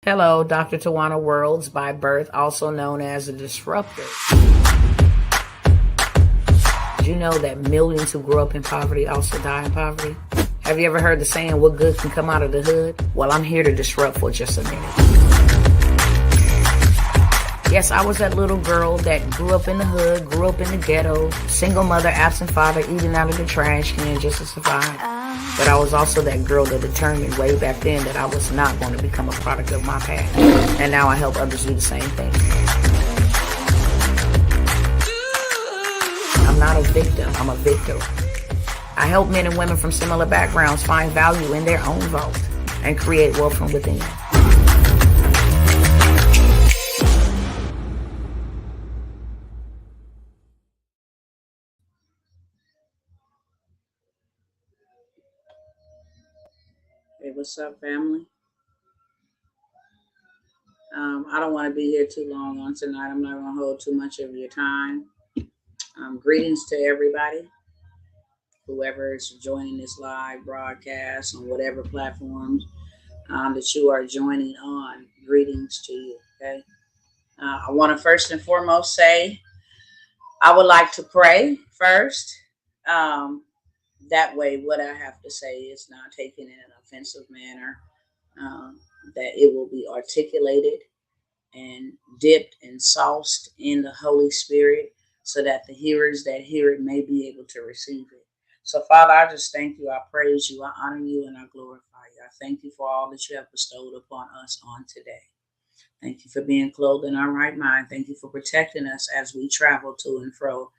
Hello, Dr. Tawana Worlds by birth, also known as a disruptor. Did you know that millions who grew up in poverty also die in poverty? Have you ever heard the saying, what good can come out of the hood? Well, I'm here to disrupt for just a minute. Yes, I was that little girl that grew up in the hood, grew up in the ghetto, single mother, absent father, eating out of the trash can just to survive. But I was also that girl that determined way back then that I was not going to become a product of my past. And now I help others do the same thing. I'm not a victim, I'm a victor. I help men and women from similar backgrounds find value in their own vault and create wealth from within. Hey, what's up, family? I don't want to be here too long on tonight. I'm not going to hold too much of your time. Greetings to everybody, whoever is joining this live broadcast on whatever platforms that you are joining on. Greetings to you, okay? I want to first and foremost say I would like to pray first. That way, what I have to say is not taken in an offensive manner, that it will be articulated and dipped and sauced in the Holy Spirit so that the hearers that hear it may be able to receive it. So, Father, I just thank you. I praise you. I honor you and I glorify you. I thank you for all that you have bestowed upon us on today. Thank you for being clothed in our right mind. Thank you for protecting us as we travel to and fro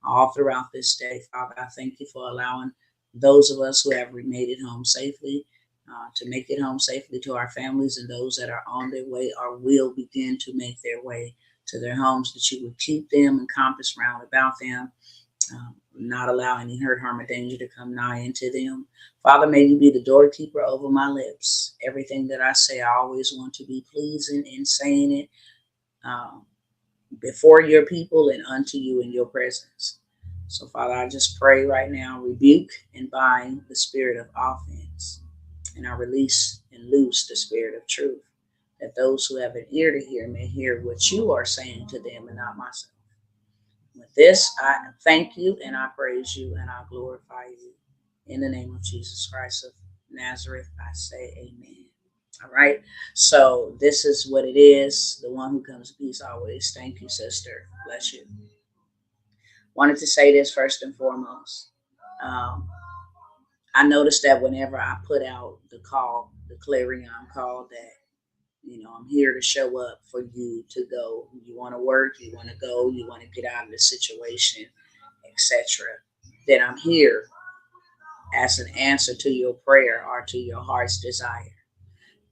all throughout this day. Father, I thank you for allowing those of us who have made it home safely to make it home safely to our families, and those that are on their way or will begin to make their way to their homes, that you would keep them encompassed round about them, not allow any hurt, harm, or danger to come nigh into them. Father, may you be the doorkeeper over my lips. Everything that I say, I always want to be pleasing in saying it before your people and unto you in your presence. So, Father, I just pray right now, rebuke and bind the spirit of offense, and I release and loose the spirit of truth, that those who have an ear to hear may hear what you are saying to them and not myself. With this, I thank you and I praise you and I glorify you. In the name of Jesus Christ of Nazareth, I say amen. All right. So this is what it is. The one who comes in peace always. Thank you, sister. Bless you. Wanted to say this first and foremost. I noticed that whenever I put out the call, the clarion call, that I'm here to show up for you to go. You want to work, you want to go, you want to get out of the situation, etc. Then I'm here as an answer to your prayer or to your heart's desire.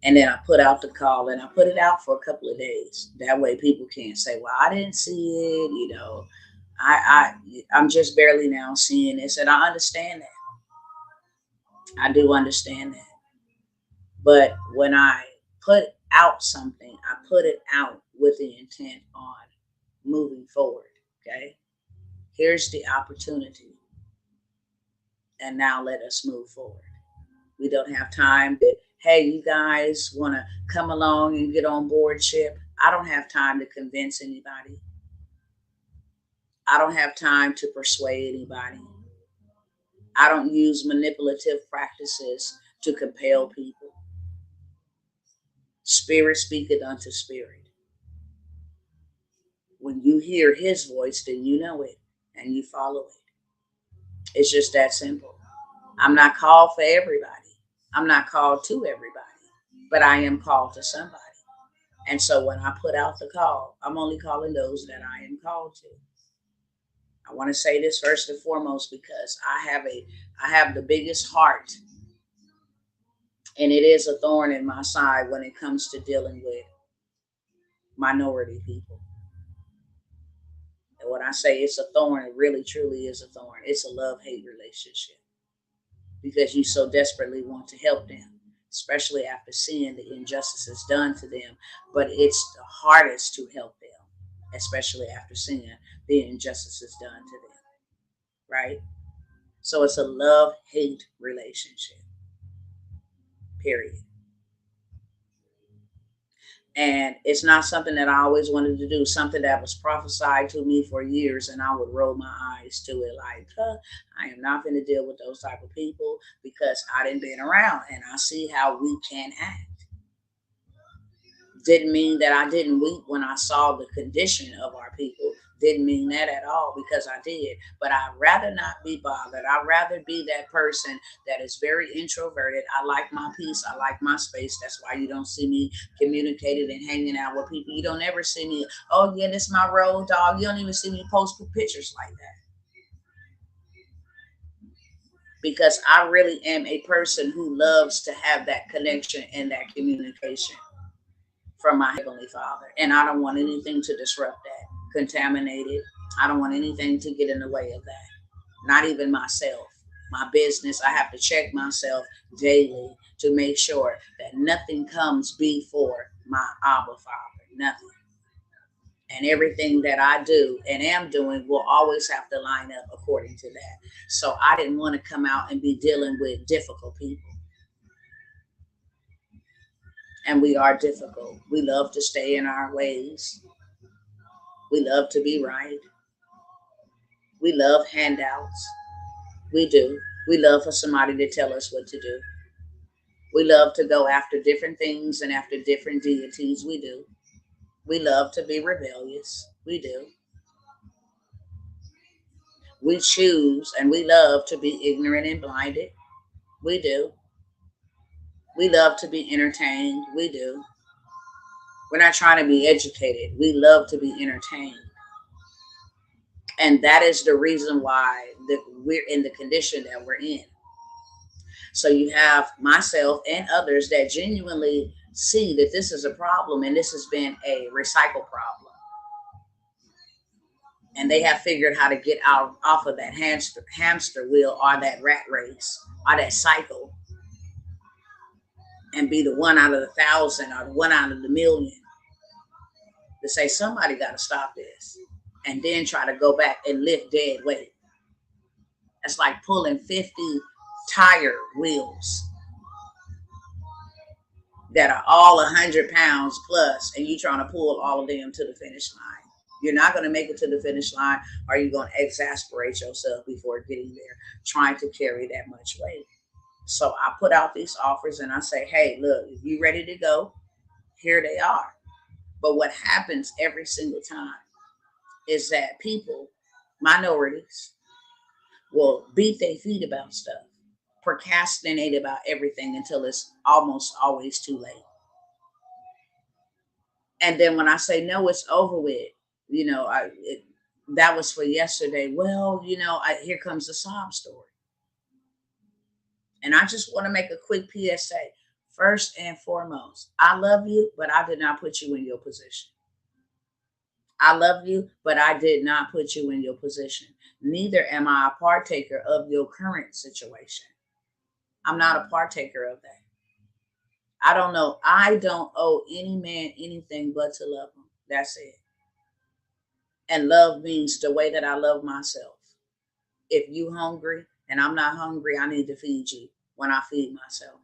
And then I put out the call and I put it out for a couple of days. That way people can't say, well, I didn't see it, I'm just barely now seeing this. And I understand that. I do understand that. But when I put out something, I put it out with the intent on moving forward. Okay. Here's the opportunity. And now let us move forward. We don't have time to, hey, you guys want to come along and get on board ship. I don't have time to convince anybody. I don't have time to persuade anybody. I don't use manipulative practices to compel people. Spirit speaketh unto spirit. When you hear his voice, then you know it and you follow it. It's just that simple. I'm not called for everybody. I'm not called to everybody, but I am called to somebody. And so when I put out the call, I'm only calling those that I am called to. I want to say this first and foremost because I have the biggest heart, and it is a thorn in my side when it comes to dealing with minority people. And when I say it's a thorn, it really truly is a thorn. It's a love-hate relationship because you so desperately want to help them, especially after seeing the injustices done to them. But it's the hardest to help them, especially after seeing the injustices done to them, right? So it's a love-hate relationship, period. And it's not something that I always wanted to do, something that was prophesied to me for years, and I would roll my eyes to it like, I am not going to deal with those type of people because I didn't been around and I see how we can act. Didn't mean that I didn't weep when I saw the condition of our people. Didn't mean that at all because I did. But I'd rather not be bothered. I'd rather be that person that is very introverted. I like my peace. I like my space. That's why you don't see me communicating and hanging out with people. You don't ever see me, oh, yeah, this is my road dog. You don't even see me post pictures like that because I really am a person who loves to have that connection and that communication from my Heavenly Father. And I don't want anything to disrupt that, contaminate it. I don't want anything to get in the way of that. Not even myself. My business, I have to check myself daily to make sure that nothing comes before my Abba Father. Nothing. And everything that I do and am doing will always have to line up according to that. So I didn't want to come out and be dealing with difficult people. And we are difficult. We love to stay in our ways. We love to be right. We love handouts. We do. We love for somebody to tell us what to do. We love to go after different things and after different deities. We do. We love to be rebellious. We do. We choose and we love to be ignorant and blinded. We do. We love to be entertained. We do. We're not trying to be educated. We love to be entertained. And that is the reason why we're in the condition that we're in. So you have myself and others that genuinely see that this is a problem and this has been a recycle problem. And they have figured how to get out off of that hamster wheel or that rat race or that cycle and be the one out of the thousand or the one out of the million to say somebody got to stop this and then try to go back and lift dead weight. That's like pulling 50 tire wheels that are all 100 pounds plus, and you trying to pull all of them to the finish line. You're not going to make it to the finish line, or you're going to exasperate yourself before getting there, trying to carry that much weight. So I put out these offers and I say, hey, look, if you're ready to go, here they are. But what happens every single time is that people, minorities, will beat their feet about stuff, procrastinate about everything until it's almost always too late. And then when I say no, it's over with. That was for yesterday. Well, here comes the sob story, and I just want to make a quick PSA. First and foremost, I love you, but I did not put you in your position. I love you, but I did not put you in your position. Neither am I a partaker of your current situation. I'm not a partaker of that. I don't know. I don't owe any man anything but to love him. That's it. And love means the way that I love myself. If you hungry and I'm not hungry, I need to feed you when I feed myself.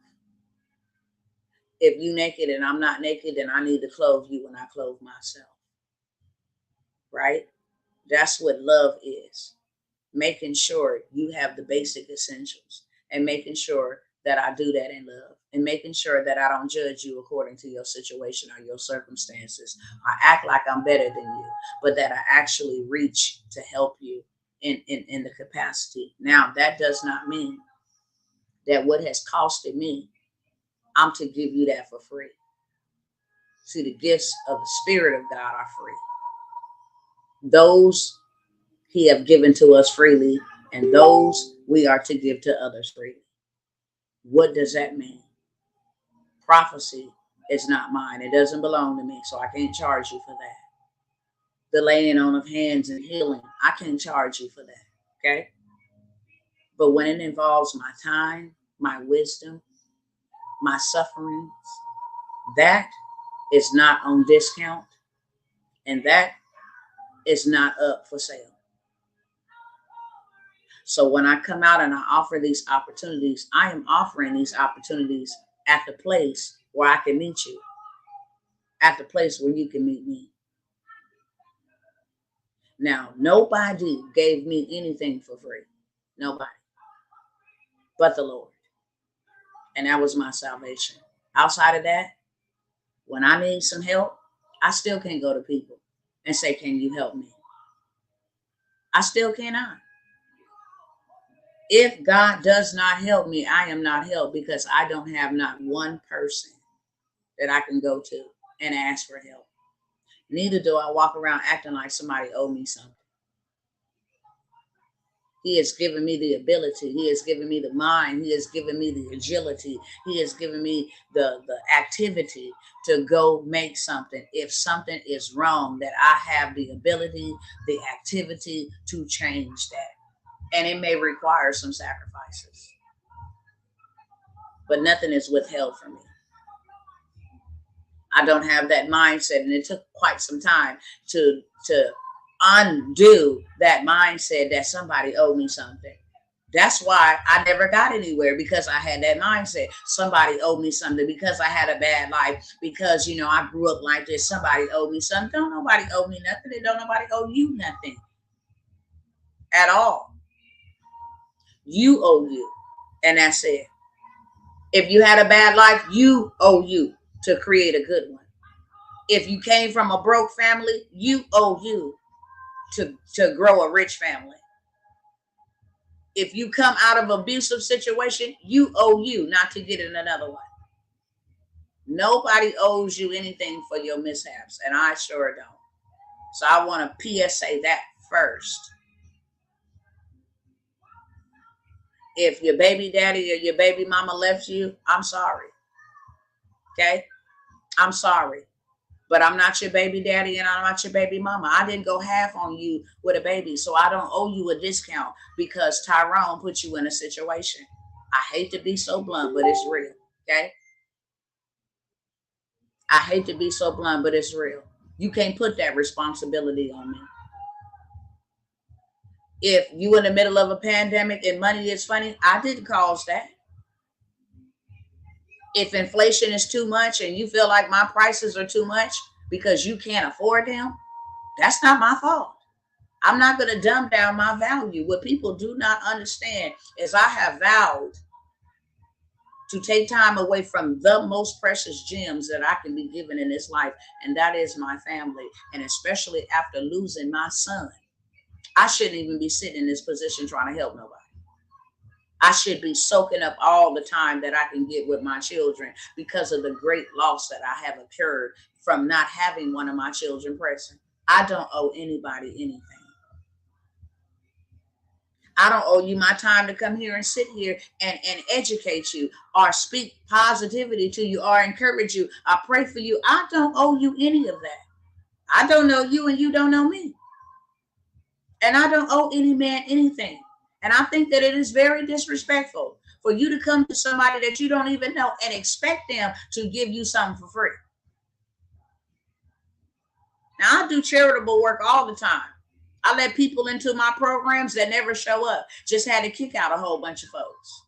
If you naked and I'm not naked, then I need to clothe you when I clothe myself. Right? That's what love is. Making sure you have the basic essentials and making sure that I do that in love and making sure that I don't judge you according to your situation or your circumstances. I act like I'm better than you, but that I actually reach to help you in the capacity. Now, that does not mean that what has costed me, I'm to give you that for free. See, the gifts of the Spirit of God are free. Those He have given to us freely, and those we are to give to others freely. What does that mean? Prophecy is not mine. It doesn't belong to me, so I can't charge you for that. The laying on of hands and healing, I can't charge you for that. Okay? But when it involves my time, my wisdom, my sufferings, that is not on discount, and that is not up for sale. So when I come out and I offer these opportunities, I am offering these opportunities at the place where I can meet you, at the place where you can meet me. Now, nobody gave me anything for free. Nobody but the Lord. And that was my salvation. Outside of that, when I need some help, I still can't go to people and say, can you help me? I still cannot. If God does not help me, I am not helped, because I don't have not one person that I can go to and ask for help. Neither do I walk around acting like somebody owes me something. He has given me the ability. He has given me the mind. He has given me the agility. He has given me the activity to go make something. If something is wrong, that I have the ability, the activity to change that. And it may require some sacrifices, but nothing is withheld from me. I don't have that mindset, and it took quite some time to undo that mindset that somebody owed me something. That's why I never got anywhere, because I had that mindset. Somebody owed me something, because I had a bad life, because, I grew up like this. Somebody owed me something. Don't nobody owe me nothing. Don't nobody owe you nothing at all. You owe you. And that's it. If you had a bad life, you owe you to create a good one. If you came from a broke family, you owe you to grow a rich family. If you come out of an abusive situation, you owe you not to get in another one. Nobody owes you anything for your mishaps, and I sure don't. So I want to PSA that first. If your baby daddy or your baby mama left you, I'm sorry. Okay? I'm sorry. But I'm not your baby daddy and I'm not your baby mama. I didn't go half on you with a baby, so I don't owe you a discount because Tyrone put you in a situation. I hate to be so blunt, but it's real. Okay? I hate to be so blunt, but it's real. You can't put that responsibility on me. If you in the middle of a pandemic and money is funny, I didn't cause that. If inflation is too much and you feel like my prices are too much because you can't afford them, that's not my fault. I'm not going to dumb down my value. What people do not understand is I have vowed to take time away from the most precious gems that I can be given in this life, and that is my family. And especially after losing my son, I shouldn't even be sitting in this position trying to help nobody. I should be soaking up all the time that I can get with my children because of the great loss that I have occurred from not having one of my children present. I don't owe anybody anything. I don't owe you my time to come here and sit here and educate you or speak positivity to you or encourage you. I pray for you. I don't owe you any of that. I don't know you and you don't know me. And I don't owe any man anything. And I think that it is very disrespectful for you to come to somebody that you don't even know and expect them to give you something for free. Now, I do charitable work all the time. I let people into my programs that never show up. Just had to kick out a whole bunch of folks.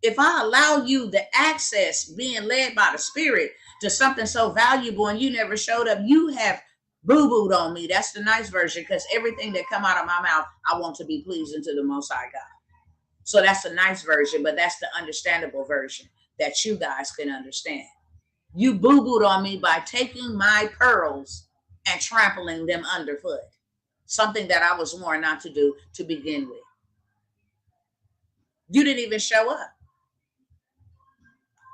If I allow you the access, being led by the Spirit, to something so valuable and you never showed up, you have boo-booed on me. That's the nice version, because everything that come out of my mouth, I want to be pleasing to the Most High God. So that's the nice version, but that's the understandable version that you guys can understand. You boo-booed on me by taking my pearls and trampling them underfoot. Something that I was warned not to do to begin with. You didn't even show up.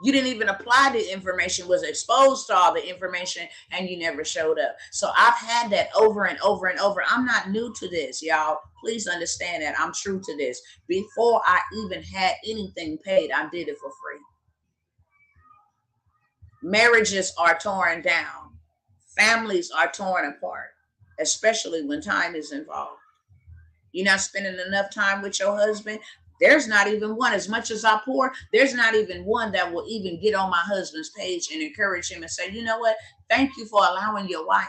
You didn't even apply the information, was exposed to all the information, and you never showed up. So I've had that over and over and over. I'm not new to this, y'all. Please understand that I'm true to this. Before I even had anything paid, I did it for free. Marriages are torn down. Families are torn apart, especially when time is involved. You're not spending enough time with your husband. There's not even one. As much as I pour, there's not even one that will even get on my husband's page and encourage him and say, you know what? Thank you for allowing your wife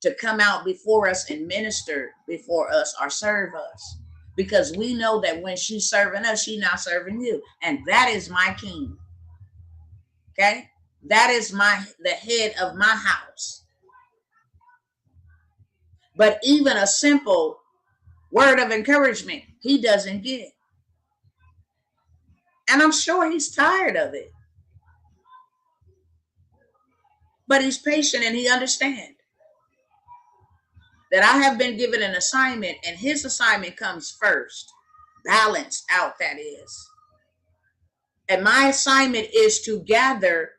to come out before us and minister before us or serve us. Because we know that when she's serving us, she's not serving you. And that is my king. Okay? That is the head of my house. But even a simple word of encouragement, he doesn't get. And I'm sure he's tired of it. But he's patient and he understands that I have been given an assignment, and his assignment comes first. Balanced out, that is. And my assignment is to gather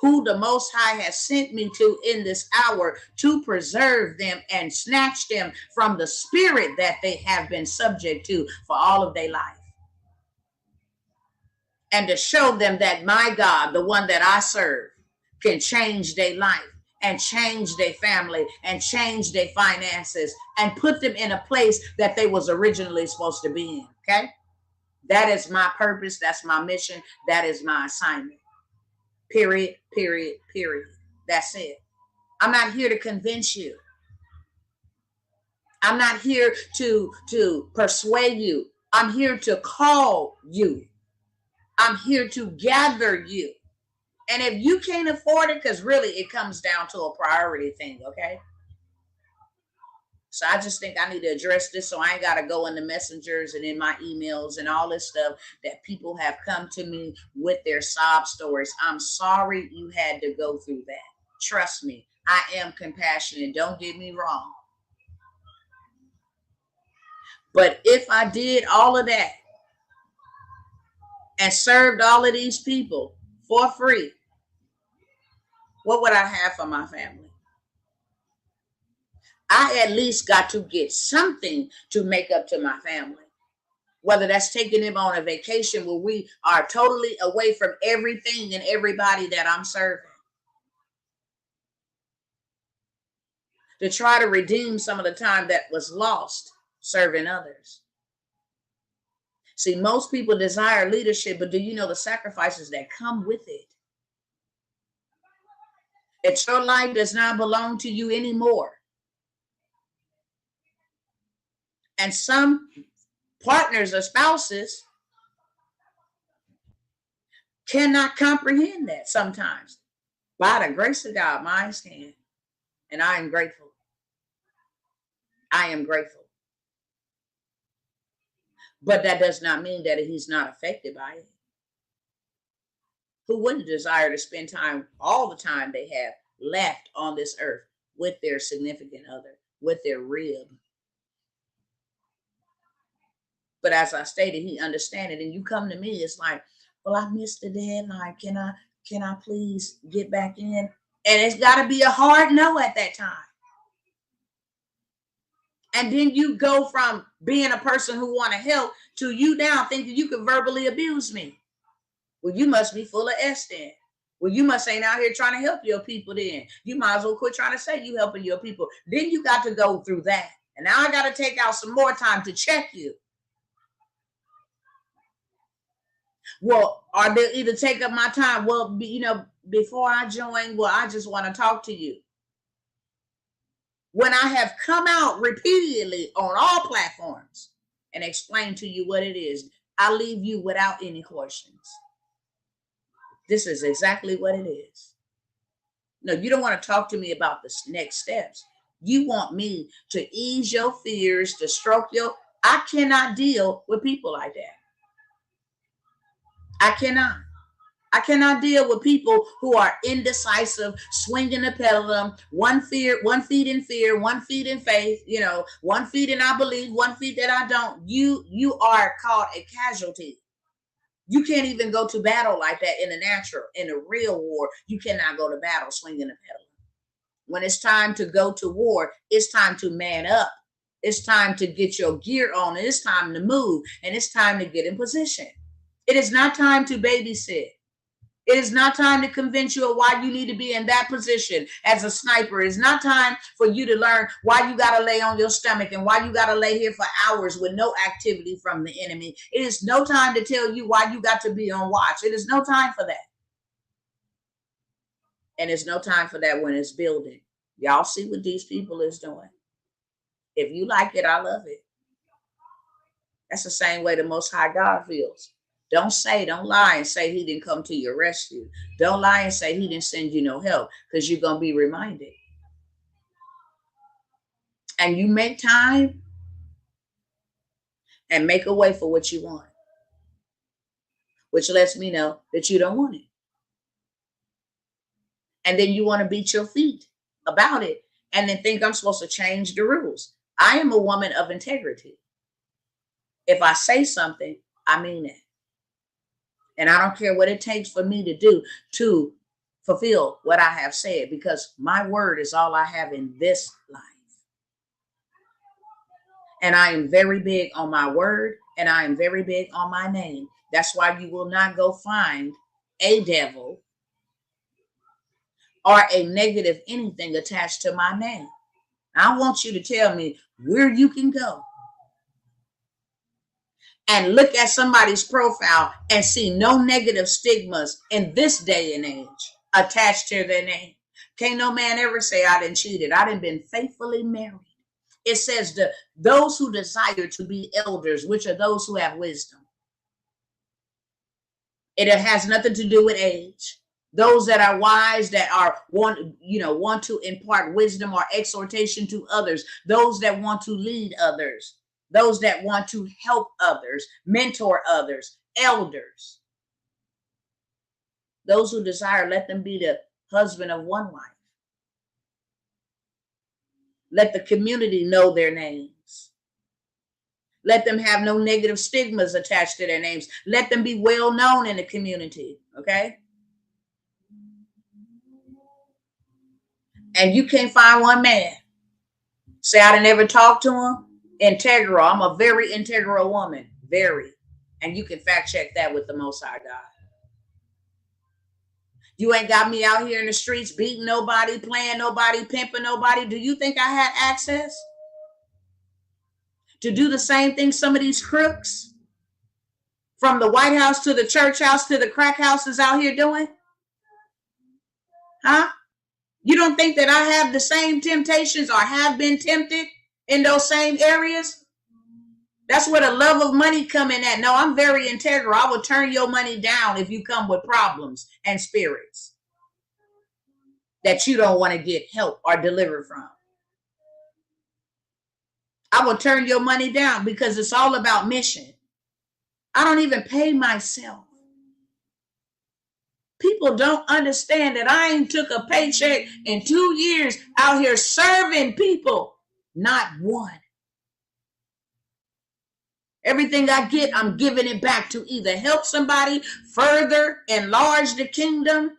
who the Most High has sent me to in this hour, to preserve them and snatch them from the spirit that they have been subject to for all of their life. And to show them that my God, the one that I serve, can change their life and change their family and change their finances and put them in a place that they was originally supposed to be in. Okay? That is my purpose. That's my mission. That is my assignment. Period, period, period. That's it. I'm not here to convince you. I'm not here to persuade you. I'm here to call you. I'm here to gather you. And if you can't afford it, because really it comes down to a priority thing, okay? So I just think I need to address this so I ain't got to go in the messengers and in my emails and all this stuff that people have come to me with their sob stories. I'm sorry you had to go through that. Trust me, I am compassionate. Don't get me wrong. But if I did all of that and served all of these people for free, what would I have for my family? I at least got to get something to make up to my family. Whether that's taking them on a vacation where we are totally away from everything and everybody that I'm serving. To try to redeem some of the time that was lost serving others. See, most people desire leadership, but do you know the sacrifices that come with it? That your life does not belong to you anymore. And some partners or spouses cannot comprehend that sometimes. By the grace of God, mine can. And I am grateful. I am grateful. But that does not mean that he's not affected by it. Who wouldn't desire to spend time, all the time they have left on this earth, with their significant other, with their rib? But as I stated, he understands it. And you come to me, it's like, well, I missed the deadline. Can I please get back in? And it's got to be a hard no at that time. And then you go from being a person who want to help to you now thinking you can verbally abuse me. Well, you must be full of S then. Well, you must ain't out here trying to help your people then. You might as well quit trying to say you helping your people. Then you got to go through that. And now I got to take out some more time to check you. Well, or they'll either take up my time. Well, before I join, well, I just want to talk to you. When I have come out repeatedly on all platforms and explained to you what it is, I leave you without any questions. This is exactly what it is. No, you don't want to talk to me about the next steps. You want me to ease your fears, to stroke your... I cannot deal with people like that. I cannot deal with people who are indecisive, swinging the pendulum, one feet in fear, 1 feet in faith, 1 feet in I believe, 1 feet that I don't. You are called a casualty. You can't even go to battle like that in the natural. In a real war, you cannot go to battle swinging the pendulum. When it's time to go to war, it's time to man up. It's time to get your gear on. And it's time to move. And it's time to get in position. It is not time to babysit. It is not time to convince you of why you need to be in that position as a sniper. It's not time for you to learn why you got to lay on your stomach and why you got to lay here for hours with no activity from the enemy. It is no time to tell you why you got to be on watch. It is no time for that. And it's no time for that when it's building. Y'all see what these people is doing. If you like it, I love it. That's the same way the Most High God feels. Don't lie and say he didn't come to your rescue. Don't lie and say he didn't send you no help, because you're going to be reminded. And you make time and make a way for what you want, which lets me know that you don't want it. And then you want to beat your feet about it and then think I'm supposed to change the rules. I am a woman of integrity. If I say something, I mean it. And I don't care what it takes for me to do to fulfill what I have said, because my word is all I have in this life. And I am very big on my word, and I am very big on my name. That's why you will not go find a devil or a negative anything attached to my name. I want you to tell me where you can go and look at somebody's profile and see no negative stigmas in this day and age attached to their name. Can't no man ever say I didn't cheated. I done been faithfully married. It says those who desire to be elders, which are those who have wisdom. It has nothing to do with age. Those that are wise, that are want to impart wisdom or exhortation to others. Those that want to lead others. Those that want to help others, mentor others, elders. Those who desire, let them be the husband of one wife. Let the community know their names. Let them have no negative stigmas attached to their names. Let them be well known in the community, okay? And you can't find one man say I didn't ever talk to him. Integral. I'm a very integral woman. Very. And you can fact check that with the Most High God. You ain't got me out here in the streets beating nobody, playing nobody, pimping nobody. Do you think I had access to do the same thing some of these crooks from the White House to the church house to the crack houses out here doing? Huh? You don't think that I have the same temptations or have been tempted in those same areas? That's where the love of money come in at. No, I'm very integral. I will turn your money down if you come with problems and spirits that you don't want to get help or deliver from. I will turn your money down because it's all about mission. I don't even pay myself. People don't understand that I ain't took a paycheck in 2 years out here serving people. Not one. Everything I get, I'm giving it back to either help somebody further enlarge the kingdom,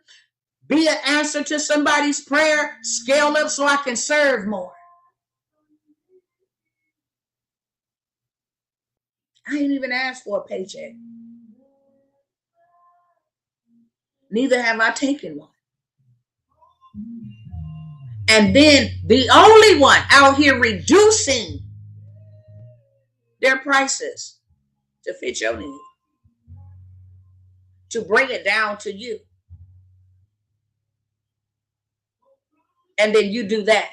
be an answer to somebody's prayer, scale up so I can serve more. I ain't even asked for a paycheck. Neither have I taken one. And then the only one out here reducing their prices to fit your need, to bring it down to you. And then you do that.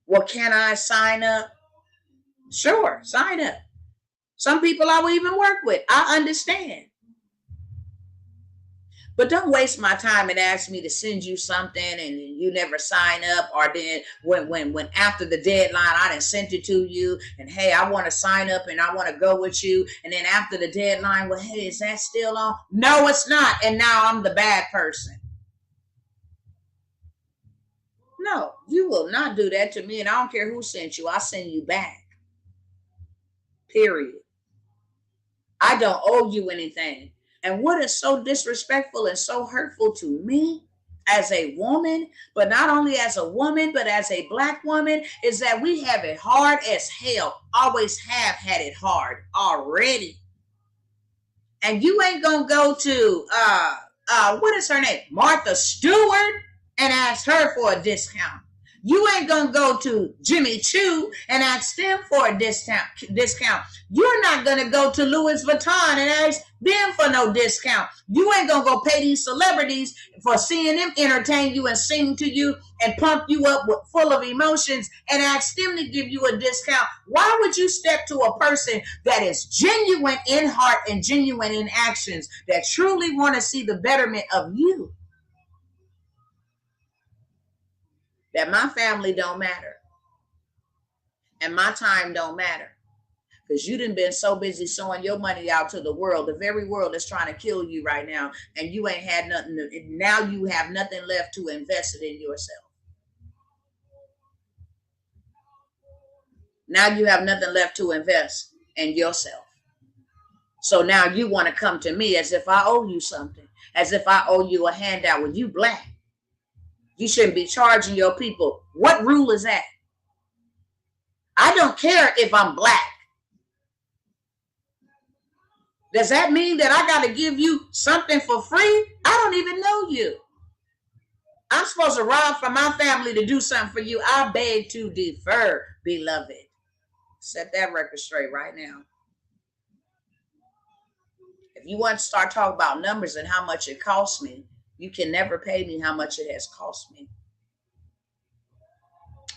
Well, can I sign up? Sure, sign up. Some people I will even work with. I understand. But don't waste my time and ask me to send you something and you never sign up, or then when after the deadline I done sent it to you and hey, I want to sign up and I want to go with you, and then after the deadline, well, hey, is that still on? No, it's not. And now I'm the bad person. No, you will not do that to me, and I don't care who sent you. I'll send you back. Period. I don't owe you anything. And what is so disrespectful and so hurtful to me as a woman, but not only as a woman, but as a Black woman, is that we have it hard as hell. Always have had it hard already. And you ain't gonna go to what is her name? Martha Stewart, and ask her for a discount. You ain't going to go to Jimmy Choo and ask them for a discount. You're not going to go to Louis Vuitton and ask them for no discount. You ain't going to go pay these celebrities for seeing them entertain you and sing to you and pump you up with full of emotions and ask them to give you a discount. Why would you step to a person that is genuine in heart and genuine in actions, that truly want to see the betterment of you? That my family don't matter and my time don't matter because you done been so busy sowing your money out to the world, the very world that's trying to kill you right now, and you ain't had nothing now you have nothing left to invest it in yourself. Now you have nothing left to invest in yourself. So now you want to come to me as if I owe you something, as if I owe you a handout. When you black, you shouldn't be charging your people. What rule is that? I don't care if I'm black. Does that mean that I got to give you something for free? I don't even know you. I'm supposed to rob from my family to do something for you. I beg to defer, beloved. Set that record straight right now. If you want to start talking about numbers and how much it costs me, you can never pay me how much it has cost me.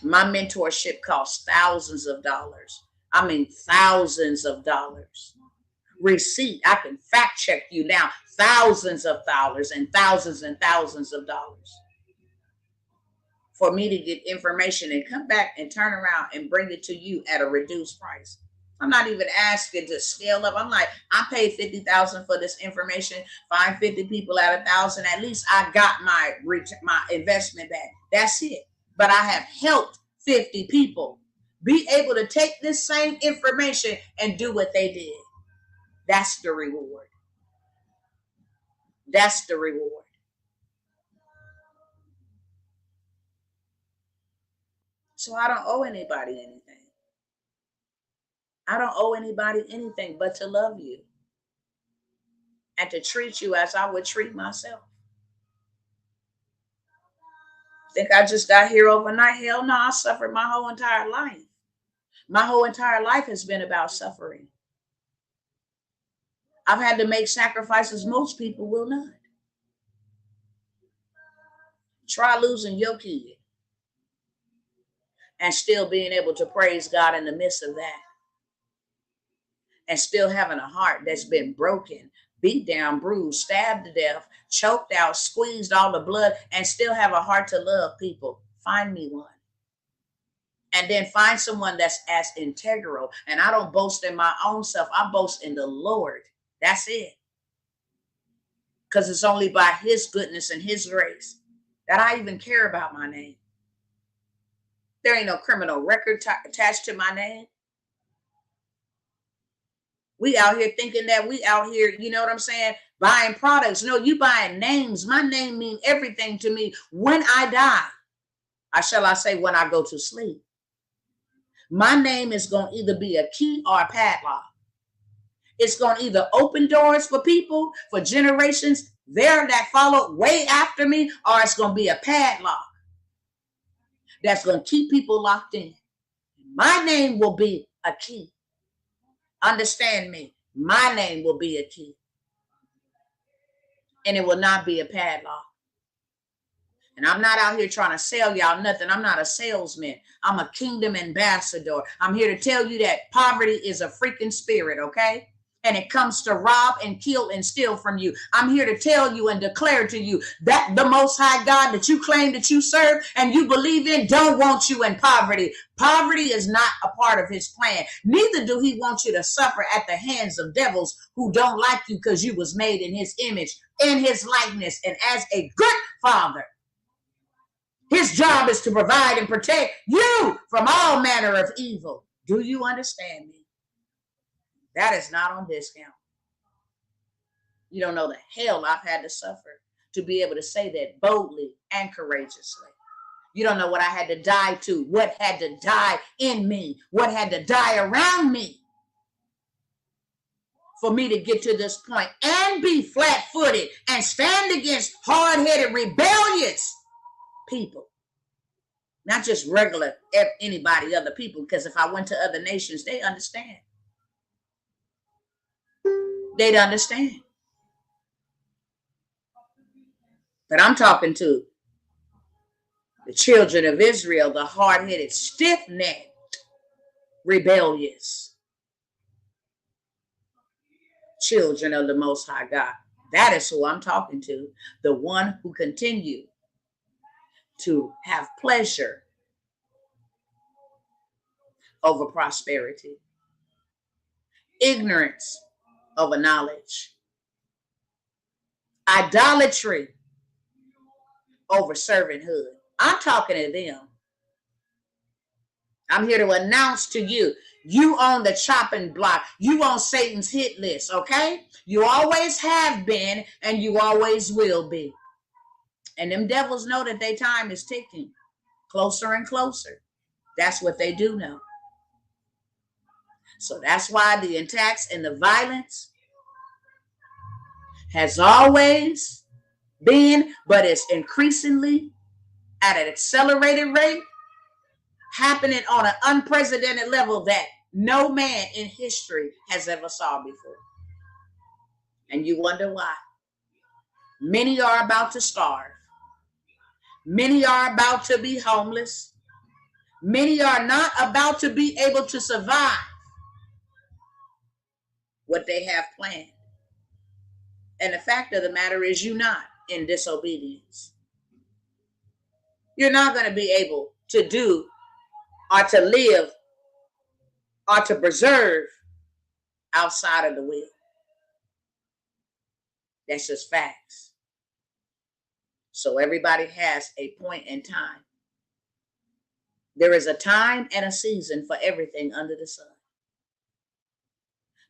My mentorship costs thousands of dollars. I mean, thousands of dollars. Receipt, I can fact check you now. Thousands of dollars and thousands of dollars for me to get information and come back and turn around and bring it to you at a reduced price. I'm not even asking to scale up. I'm like, I paid $50,000 for this information. Find 50 people at 1,000. At least I got my investment back. That's it. But I have helped 50 people be able to take this same information and do what they did. That's the reward. That's the reward. So I don't owe anybody anything. I don't owe anybody anything but to love you and to treat you as I would treat myself. Think I just got here overnight? Hell no, I suffered my whole entire life. My whole entire life has been about suffering. I've had to make sacrifices most people will not. Try losing your kid and still being able to praise God in the midst of that. And still having a heart that's been broken, beat down, bruised, stabbed to death, choked out, squeezed all the blood, and still have a heart to love people. Find me one. And then find someone that's as integral. And I don't boast in my own self. I boast in the Lord. That's it. Because it's only by his goodness and his grace that I even care about my name. There ain't no criminal record attached to my name. We out here thinking that we out here, you know what I'm saying, buying products. No, you buying names. My name means everything to me when I die. I say when I go to sleep. My name is going to either be a key or a padlock. It's going to either open doors for people, for generations there that follow way after me, or it's going to be a padlock that's going to keep people locked in. My name will be a key. Understand me. My name will be a key. And it will not be a padlock. And I'm not out here trying to sell y'all nothing. I'm not a salesman. I'm a kingdom ambassador. I'm here to tell you that poverty is a freaking spirit, okay? And it comes to rob and kill and steal from you. I'm here to tell you and declare to you that the Most High God that you claim that you serve and you believe in don't want you in poverty. Poverty is not a part of his plan. Neither do he want you to suffer at the hands of devils who don't like you because you was made in his image, in his likeness, and as a good father. His job is to provide and protect you from all manner of evil. Do you understand me? That is not on discount. You don't know the hell I've had to suffer to be able to say that boldly and courageously. You don't know what I had to die to, what had to die in me, what had to die around me for me to get to this point and be flat-footed and stand against hard-headed, rebellious people. Not just regular anybody, other people, because if I went to other nations, they understand. They'd understand. But I'm talking to the children of Israel, the hard-headed, stiff-necked, rebellious children of the Most High God. That is who I'm talking to. The one who continue to have pleasure over prosperity, ignorance over knowledge, idolatry over servanthood. I'm talking to them. I'm here to announce to you, you on the chopping block. You on Satan's hit list, okay? You always have been and you always will be. And them devils know that their time is ticking closer and closer. That's what they do know. So that's why the attacks and the violence has always been, but it's increasingly at an accelerated rate, happening on an unprecedented level that no man in history has ever saw before. And you wonder why. Many are about to starve. Many are about to be homeless. Many are not about to be able to survive what they have planned. And the fact of the matter is, you're not in disobedience. You're not going to be able to do or to live or to preserve outside of the will. That's just facts. So everybody has a point in time. There is a time and a season for everything under the sun.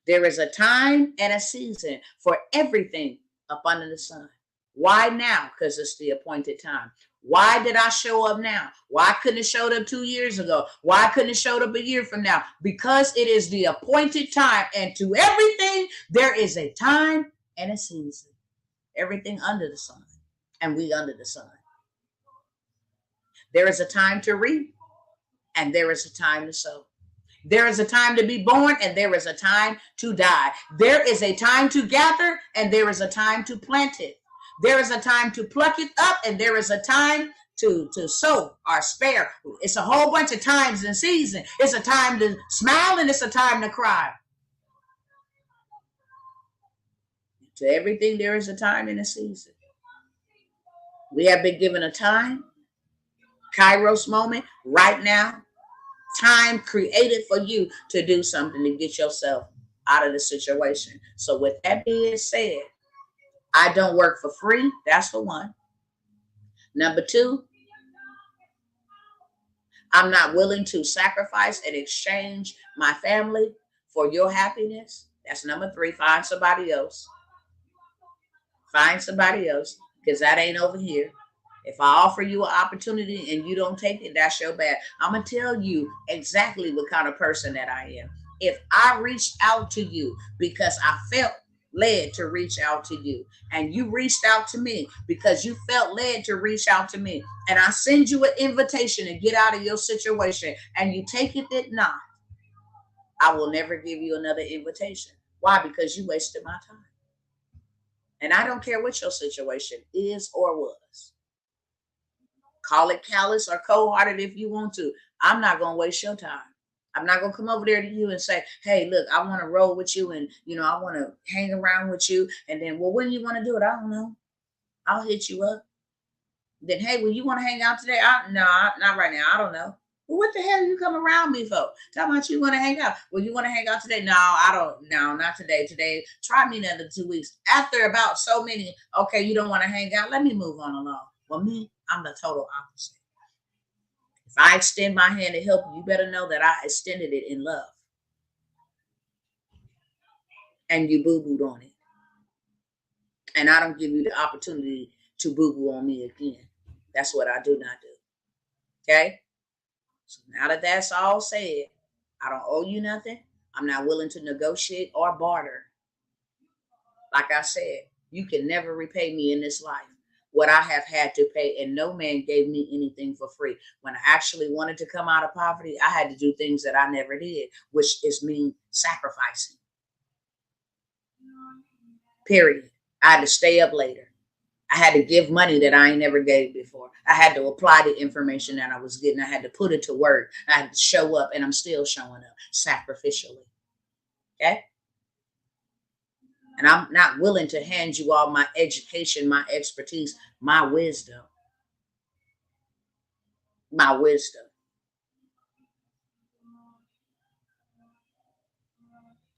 There is a time and a season for everything up under the sun. Why now? Because it's the appointed time. Why did I show up now? Why couldn't it showed up 2 years ago? Why couldn't it showed up a year from now? Because it is the appointed time. And to everything, there is a time and a season. Everything under the sun. And we under the sun. There is a time to reap, and there is a time to sow. There is a time to be born, and there is a time to die. There is a time to gather, and there is a time to plant it. There is a time to pluck it up, and there is a time to sow or spare. It's a whole bunch of times and seasons. It's a time to smile, and it's a time to cry. To everything, there is a time and a season. We have been given a time, Kairos moment, right now. Time created for you to do something to get yourself out of the situation. So with that being said, I don't work for free. That's for one. Number two, I'm not willing to sacrifice and exchange my family for your happiness. That's number three. Find somebody else. Find somebody else, because that ain't over here. If I offer you an opportunity and you don't take it, that's your bad. I'm going to tell you exactly what kind of person that I am. If I reached out to you because I felt led to reach out to you, and you reached out to me because you felt led to reach out to me, and I send you an invitation to get out of your situation, and you take it or not, I will never give you another invitation. Why? Because you wasted my time. And I don't care what your situation is or was. Call it callous or cold-hearted if you want to. I'm not going to waste your time. I'm not going to come over there to you and say, hey, look, I want to roll with you and, I want to hang around with you. And then, well, when do you want to do it? I don't know. I'll hit you up. Then, hey, well, you want to hang out today? No, not right now. I don't know. Well, what the hell you come around me for? Talking about you want to hang out. Well, you want to hang out today? No, I don't. No, not today. Today, try me another 2 weeks. After about so many, okay, you don't want to hang out. Let me move on along. Well, me, I'm the total opposite. If I extend my hand to help you, you better know that I extended it in love. And you boo-booed on it. And I don't give you the opportunity to boo-boo on me again. That's what I do not do. Okay? So now that that's all said, I don't owe you nothing. I'm not willing to negotiate or barter. Like I said, you can never repay me in this life. what I have had to pay, and no man gave me anything for free. When I actually wanted to come out of poverty, I had to do things that I never did, which is mean sacrificing. Period. I had to stay up later. I had to give money that I ain't never gave before. I had to apply the information that I was getting. I had to put it to work. I had to show up, and I'm still showing up sacrificially. Okay? And I'm not willing to hand you all my education, my expertise, my wisdom, my wisdom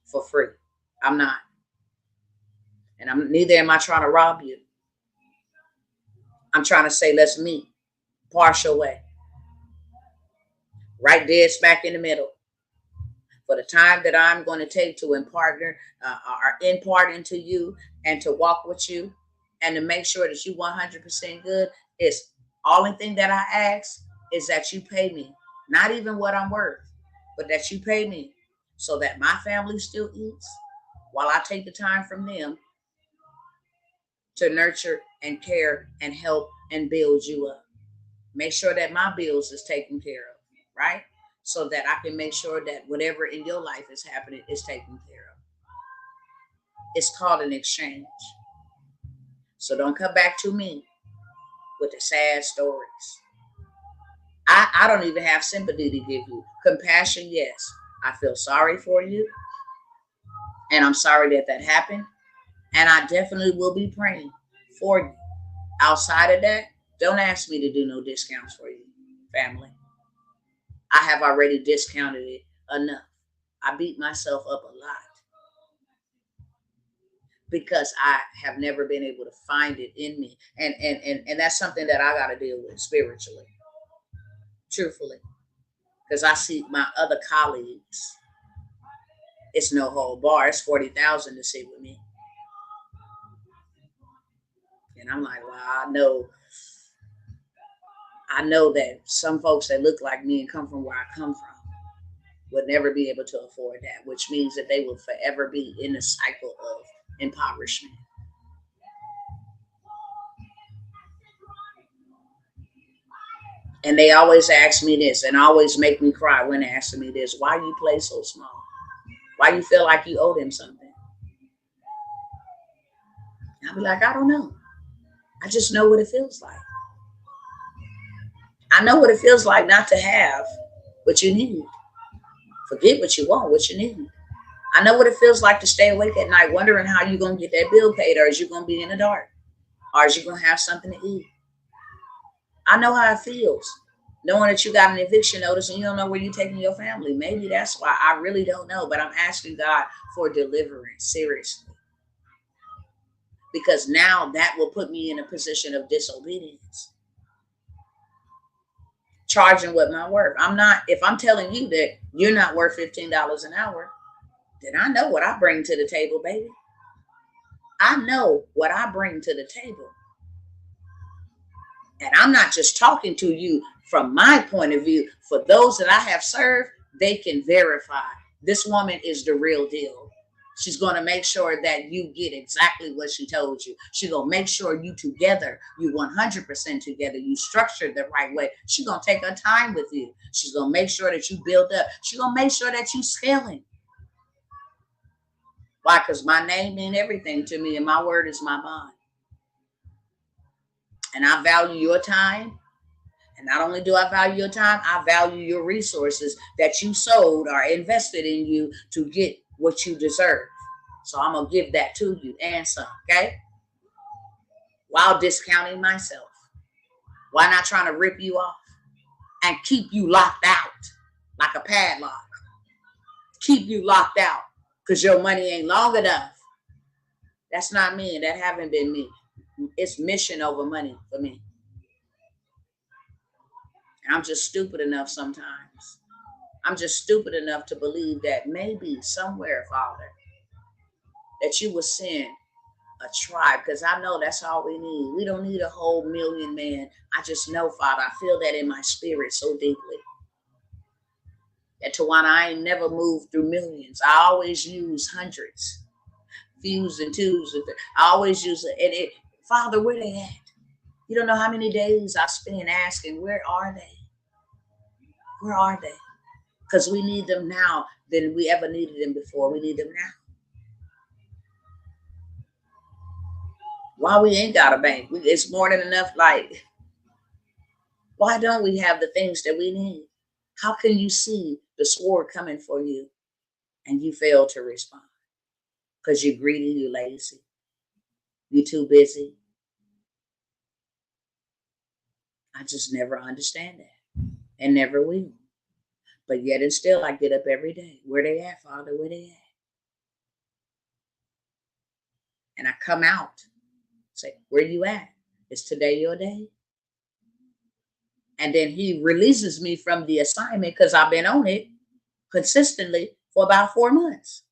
for free. I'm not. And I'm neither am I trying to rob you. I'm trying to say, let's meet partial way. Right dead smack in the middle. For the time that I'm going to take to impart into you and to walk with you and to make sure that you 100% good is only thing that I ask is that you pay me. Not even what I'm worth, but that you pay me so that my family still eats while I take the time from them to nurture and care and help and build you up. Make sure that my bills is taken care of, right? So that I can make sure that whatever in your life is happening is taken care of. It's called an exchange. So don't come back to me with the sad stories. I don't even have sympathy to give you. Compassion, yes. I feel sorry for you. And I'm sorry that that happened. And I definitely will be praying for you. Outside of that, don't ask me to do no discounts for you, family. I have already discounted it enough. I beat myself up a lot because I have never been able to find it in me. And that's something that I got to deal with spiritually, truthfully. Because I see my other colleagues, it's no whole bar. It's 40,000 to sit with me. And I'm like, well, I know that some folks that look like me and come from where I come from would never be able to afford that, which means that they will forever be in the cycle of impoverishment. And they always ask me this and always make me cry when they ask me this. Why you play so small? Why you feel like you owe them something? I'll be like, I don't know. I just know what it feels like. I know what it feels like not to have what you need. Forget what you want, what you need. I know what it feels like to stay awake at night wondering how you're going to get that bill paid, or is you going to be in the dark, or is you going to have something to eat. I know how it feels knowing that you got an eviction notice and you don't know where you're taking your family. Maybe that's why. I really don't know, but I'm asking God for deliverance, seriously. Because now that will put me in a position of disobedience. Charging what my worth. I'm not, if I'm telling you that you're not worth $15 an hour, then I know what I bring to the table, baby. I know what I bring to the table. And I'm not just talking to you from my point of view. For those that I have served, they can verify this woman is the real deal. She's going to make sure that you get exactly what she told you. She's going to make sure you together, you 100% together, you structured the right way. She's going to take her time with you. She's going to make sure that you build up. She's going to make sure that you scaling. Why? Because my name means everything to me and my word is my bond. And I value your time. And not only do I value your time, I value your resources that you sold or invested in you to get what you deserve. So I'm going to give that to you and some, okay? While discounting myself. Why not trying to rip you off and keep you locked out like a padlock? Keep you locked out because your money ain't long enough. That's not me, and that haven't been me. It's mission over money for me. And I'm just stupid enough sometimes. I'm just stupid enough to believe that maybe somewhere, Father, that you will send a tribe, because I know that's all we need. We don't need a whole million, man. I just know, Father, I feel that in my spirit so deeply. That Tawana, I ain't never moved through millions. I always use hundreds, fews and twos. I always use it. And Father, where they at? You don't know how many days I spend asking, where are they? Where are they? Because we need them now than we ever needed them before. We need them now. Why we ain't got a bank? It's more than enough. Like, why don't we have the things that we need? How can you see the sword coming for you and you fail to respond? Because you're greedy, you're lazy, you're too busy. I just never understand that and never will. But yet and still, I get up every day. Where they at, Father? Where they at? And I come out, say, where you at? Is today your day? And then he releases me from the assignment because I've been on it consistently for about 4 months.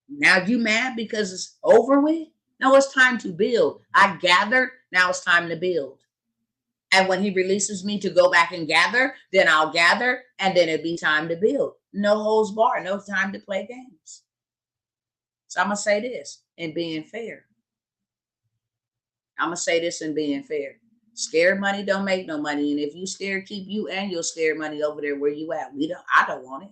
Now you mad because it's over with? No, it's time to build. I gathered. Now it's time to build. And when he releases me to go back and gather, then I'll gather, and then it'll be time to build. No holds barred, no time to play games. So I'm going to say this in being fair. I'm going to say this in being fair. Scared money don't make no money. And if you scared, keep you and your scared money over there where you at. I don't want it.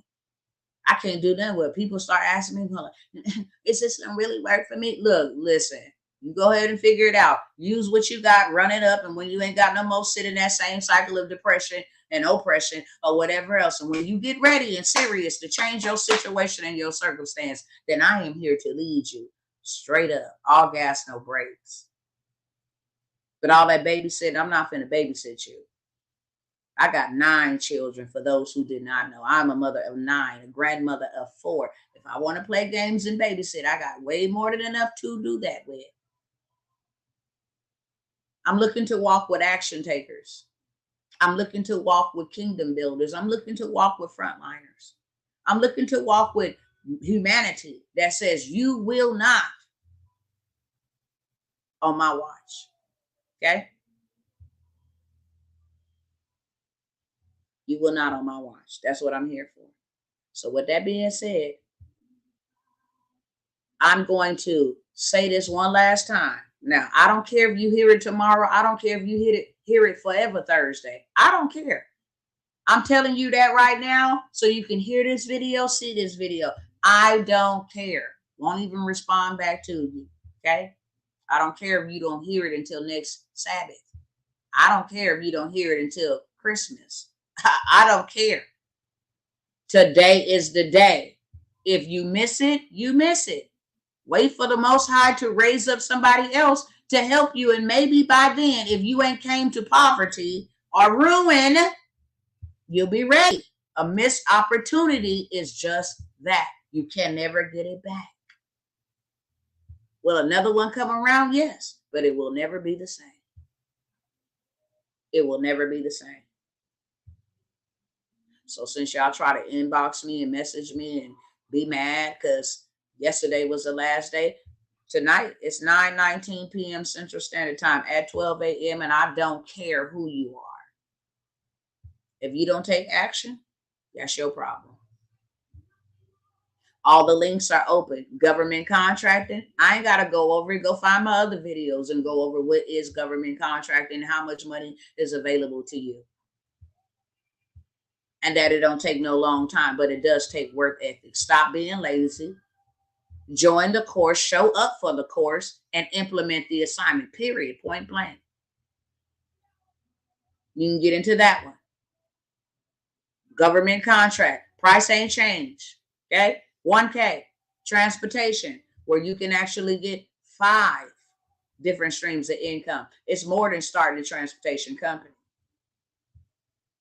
I can't do nothing with it. People start asking me, is this going to really work for me? Look, listen. You go ahead and figure it out. Use what you got, run it up, and when you ain't got no more, sit in that same cycle of depression and oppression or whatever else. And when you get ready and serious to change your situation and your circumstance, then I am here to lead you straight up. All gas, no brakes. But all that babysitting, I'm not finna babysit you. I got 9 children for those who did not know. I'm a mother of 9, a grandmother of 4. If I want to play games and babysit, I got way more than enough to do that with. I'm looking to walk with action takers. I'm looking to walk with kingdom builders. I'm looking to walk with frontliners. I'm looking to walk with humanity that says you will not on my watch. Okay? You will not on my watch. That's what I'm here for. So with that being said, I'm going to say this one last time. Now, I don't care if you hear it tomorrow. I don't care if you hear it forever Thursday. I don't care. I'm telling you that right now so you can hear this video, see this video. I don't care. Won't even respond back to you. Okay? I don't care if you don't hear it until next Sabbath. I don't care if you don't hear it until Christmas. I don't care. Today is the day. If you miss it, you miss it. Wait for the Most High to raise up somebody else to help you. And maybe by then, if you ain't came to poverty or ruin, you'll be ready. A missed opportunity is just that. You can never get it back. Will another one come around? Yes, but it will never be the same. It will never be the same. So since y'all try to inbox me and message me and be mad because yesterday was the last day, tonight it's 9:19 p.m. Central Standard Time at 12 a.m. and I don't care who you are. If you don't take action, that's your problem. All the links are open. Government contracting, I ain't got to go over it. Go find my other videos and go over what is government contracting and how much money is available to you. And that it don't take no long time, but it does take work ethic. Stop being lazy. Join the course, show up for the course, and implement the assignment, period, point blank. You can get into that one. Government contract, price ain't changed, okay? 1K, transportation, where you can actually get 5 different streams of income. It's more than starting a transportation company.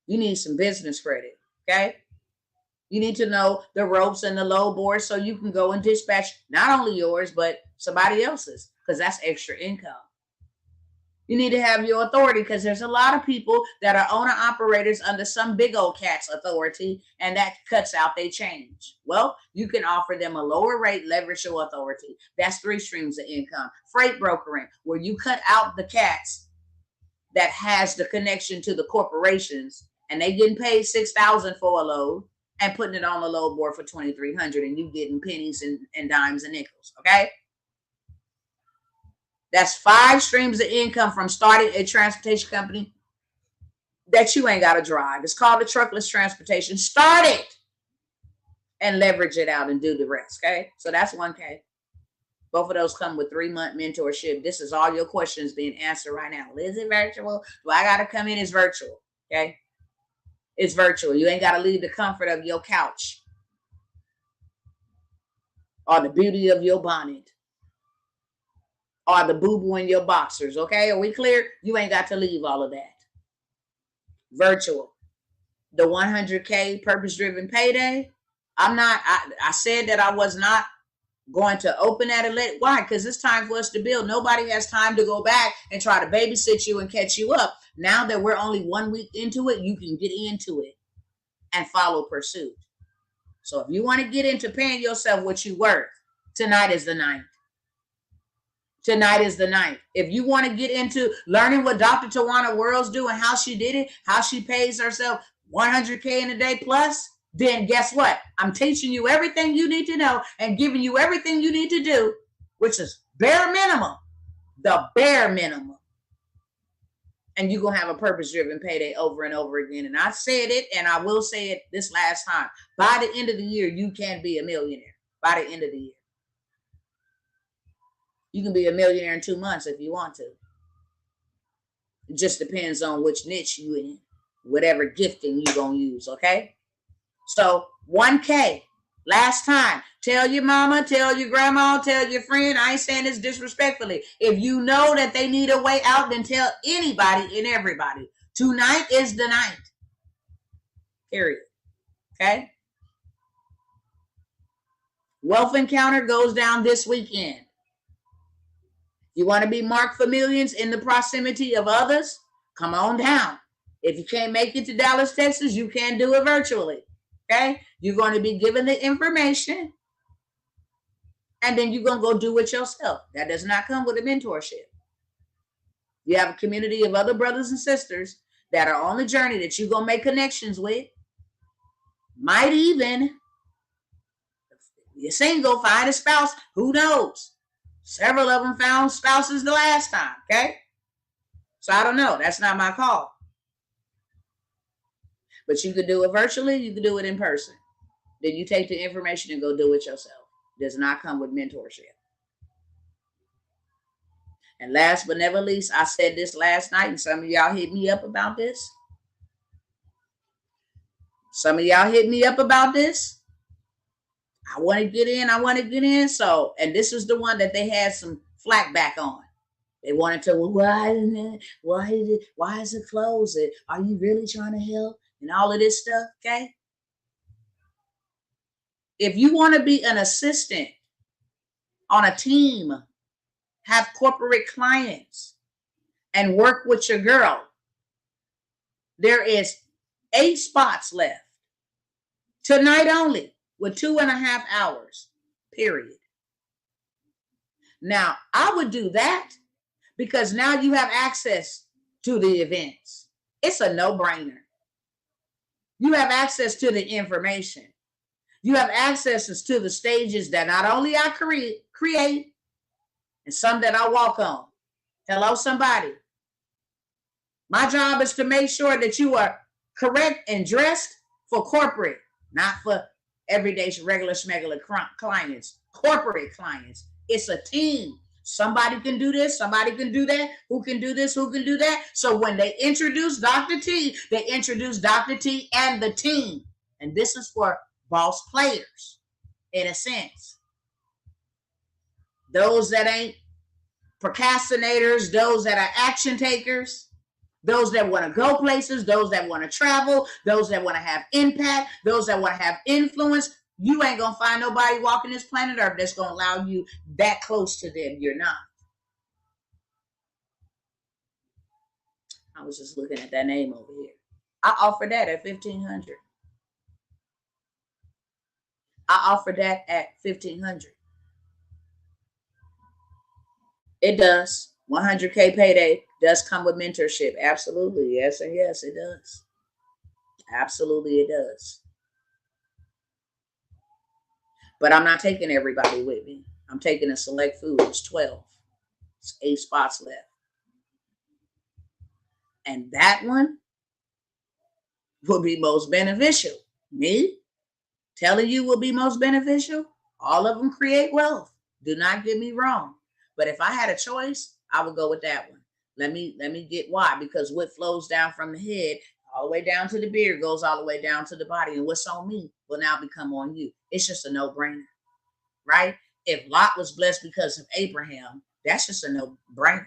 You need some business credit, okay? You need to know the ropes and the load board so you can go and dispatch not only yours, but somebody else's, because that's extra income. You need to have your authority because there's a lot of people that are owner operators under some big old cat's authority, and that cuts out their change. Well, you can offer them a lower rate, leverage your authority. That's 3 streams of income. Freight brokering, where you cut out the cats that has the connection to the corporations, and they getting paid $6,000 for a load and putting it on the load board for $2,300, and you getting pennies and dimes and nickels. Okay. That's 5 streams of income from starting a transportation company that you ain't got to drive. It's called the truckless transportation. Start it and leverage it out and do the rest. Okay. So that's 1K. Both of those come with 3-month mentorship. This is all your questions being answered right now. Is it virtual? Do I got to come in? It's virtual. Okay. It's virtual. You ain't got to leave the comfort of your couch or the beauty of your bonnet or the boo-boo in your boxers. Okay. Are we clear? You ain't got to leave all of that. Virtual. The 100K purpose-driven payday. I said that I was not going to open at a late. Why? Because it's time for us to build. Nobody has time to go back and try to babysit you and catch you up. Now that we're only 1 week into it, you can get into it and follow pursuit. So if you want to get into paying yourself what you worth, tonight is the night. Tonight is the night. If you want to get into learning what Dr. Tawana Worlds do and how she did it, how she pays herself 100K in a day plus, then guess what? I'm teaching you everything you need to know and giving you everything you need to do, which is bare minimum, the bare minimum. And you're going to have a purpose-driven payday over and over again. And I said it, and I will say it this last time. By the end of the year, you can be a millionaire. By the end of the year. You can be a millionaire in 2 months if you want to. It just depends on which niche you in, whatever gifting you're going to use, okay? So 1K, last time. Tell your mama, tell your grandma, tell your friend. I ain't saying this disrespectfully. If you know that they need a way out, then tell anybody and everybody. Tonight is the night. Period. Okay? Wealth Encounter goes down this weekend. You want to be marked for millions in the proximity of others? Come on down. If you can't make it to Dallas, Texas, you can do it virtually. Okay? You're going to be given the information, and then you're going to go do it yourself. That does not come with a mentorship. You have a community of other brothers and sisters that are on the journey that you're going to make connections with. Might even, if you're single, find a spouse. Who knows? Several of them found spouses the last time, okay? So I don't know. That's not my call. But you could do it virtually. You could do it in person. Then you take the information and go do it yourself. It does not come with mentorship. And last but never least, I said this last night, and some of y'all hit me up about this. I want to get in. So, and this was the one that they had some flack back on. They wanted to, well, why is it closed? Are you really trying to help? And all of this stuff, okay? If you want to be an assistant on a team, have corporate clients, and work with your girl, there is 8 spots left. Tonight only, with 2.5 hours, period. Now, I would do that because now you have access to the events. It's a no-brainer. You have access to the information. You have access to the stages that not only I create and some that I walk on. Hello, somebody. My job is to make sure that you are correct and dressed for corporate, not for everyday regular schmegular clients, corporate clients. It's a team. Somebody can do this, somebody can do that, who can do this, who can do that. So when they introduce Dr. T, they introduce Dr. T and the team. And this is for boss players, in a sense. Those that ain't procrastinators, those that are action takers, those that want to go places, those that want to travel, those that want to have impact, those that want to have influence. You ain't going to find nobody walking this planet Earth that's going to allow you that close to them. You're not. I was just looking at that name over here. I offer that at $1,500. I offer that at $1,500. It does. 100K payday does come with mentorship. Absolutely. Yes, and yes, it does. Absolutely, it does. But I'm not taking everybody with me. I'm taking a select few. It's 12. It's 8 spots left. And that one will be most beneficial. Me telling you will be most beneficial. All of them create wealth. Do not get me wrong. But if I had a choice, I would go with that one. Let me get why. Because what flows down from the head all the way down to the beard goes all the way down to the body. And what's on me will now become on you. It's just a no-brainer, right? If Lot was blessed because of Abraham, that's just a no-brainer.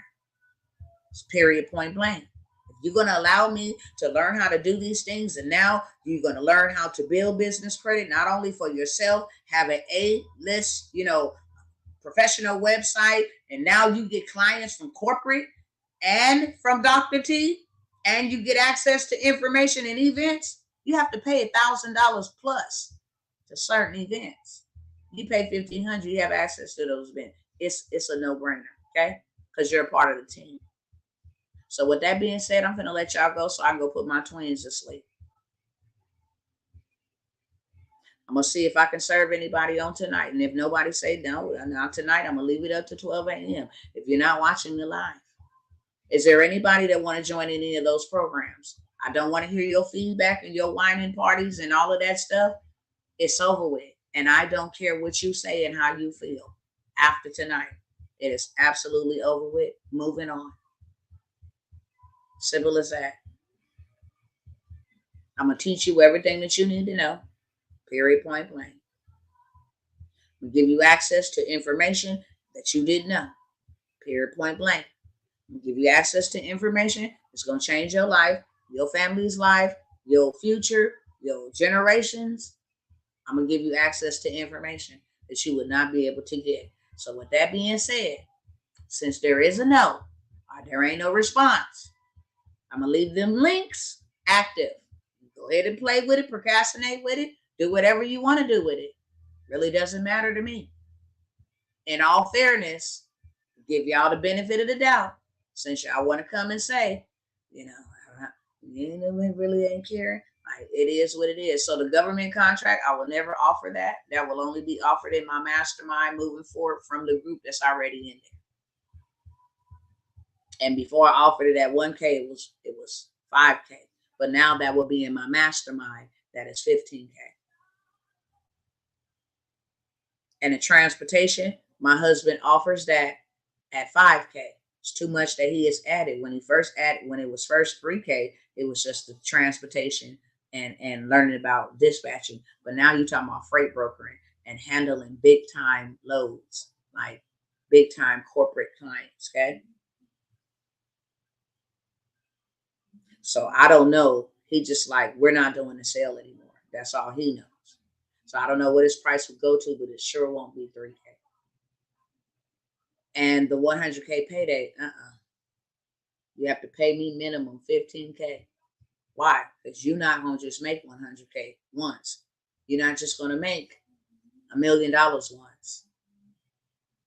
It's period, point blank. If you're going to allow me to learn how to do these things, and now you're going to learn how to build business credit, not only for yourself, have an A-list, professional website, and now you get clients from corporate and from Dr. T, and you get access to information and events. You have to pay $1,000 plus to certain events. You pay $1,500, you have access to those events. It's a no-brainer, okay? Because you're a part of the team. So with that being said, I'm gonna let y'all go so I can go put my twins to sleep. I'm gonna see if I can serve anybody on tonight, and if nobody say no, not tonight, I'm gonna leave it up to 12 a.m. If you're not watching me live, is there anybody that want to join any of those programs? I don't want to hear your feedback and your whining parties and all of that stuff. It's over with, and I don't care what you say and how you feel after tonight. It is absolutely over with. Moving on. Simple as that. I'm going to teach you everything that you need to know. Period, point blank. I'm going to give you access to information that you didn't know. Period, point blank. I'm going to give you access to information that's going to change your life, your family's life, your future, your generations. I'm going to give you access to information that you would not be able to get. So with that being said, since there is a no, or there ain't no response, I'm going to leave them links active. Go ahead and play with it, procrastinate with it, do whatever you want to do with it. Really doesn't matter to me. In all fairness, give y'all the benefit of the doubt. Since y'all want to come and say, you really ain't caring. Like, it is what it is. So the government contract, I will never offer that. That will only be offered in my mastermind moving forward from the group that's already in there. And before I offered it at 1K, it was 5K. But now that will be in my mastermind, that is 15K. And the transportation, my husband offers that at 5K. It's too much that he has added. When it was first 3K, it was just the transportation and learning about dispatching. But now you're talking about freight brokering and handling big time loads, like big time corporate clients, okay? So I don't know. He just like, we're not doing the sale anymore. That's all he knows. So I don't know what his price would go to, but it sure won't be 3K. And the 100K payday, you have to pay me minimum 15K. Why? Because you're not going to just make 100K once. You're not just going to make $1 million once.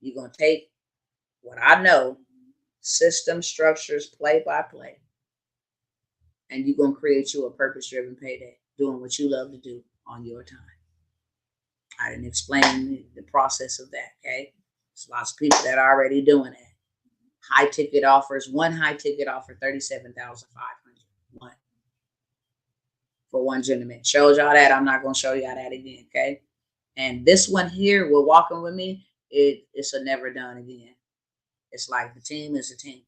You're going to take what I know, system structures, play by play, and you're going to create you a purpose-driven payday, doing what you love to do on your time. I didn't explain the process of that, okay? There's lots of people that are already doing it. High ticket offers, one high ticket offer, $37,500. One. For one gentleman. Shows y'all that. I'm not going to show y'all that again, okay? And this one here, we're walking with me, it's a never done again. It's like the team is a team.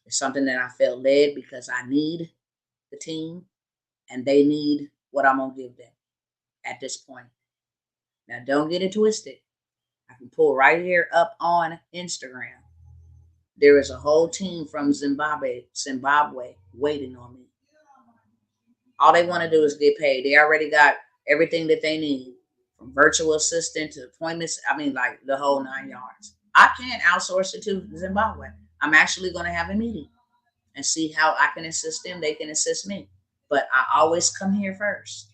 It's something that I felt led because I need the team and they need what I'm going to give them at this point. Now, don't get it twisted. I can pull right here up on Instagram. There is a whole team from Zimbabwe waiting on me. All they want to do is get paid. They already got everything that they need, from virtual assistant to appointments. I mean, like the whole 9 yards. I can't outsource it to Zimbabwe. I'm actually going to have a meeting and see how I can assist them. They can assist me. But I always come here first.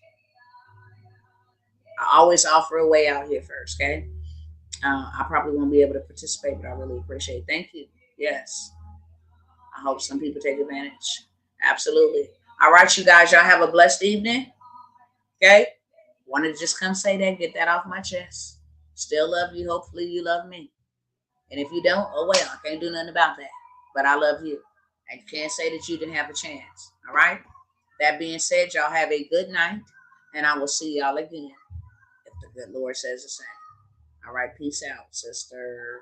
I always offer a way out here first, okay? I probably won't be able to participate, but I really appreciate it. Thank you. Yes. I hope some people take advantage. Absolutely. All right, you guys. Y'all have a blessed evening. Okay? Wanted to just come say that, get that off my chest. Still love you. Hopefully you love me. And if you don't, oh well, I can't do nothing about that. But I love you. And you can't say that you didn't have a chance. All right? That being said, y'all have a good night. And I will see y'all again if the good Lord says the same. All right, peace out, sister.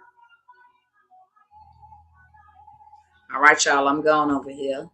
All right, y'all, I'm going over here.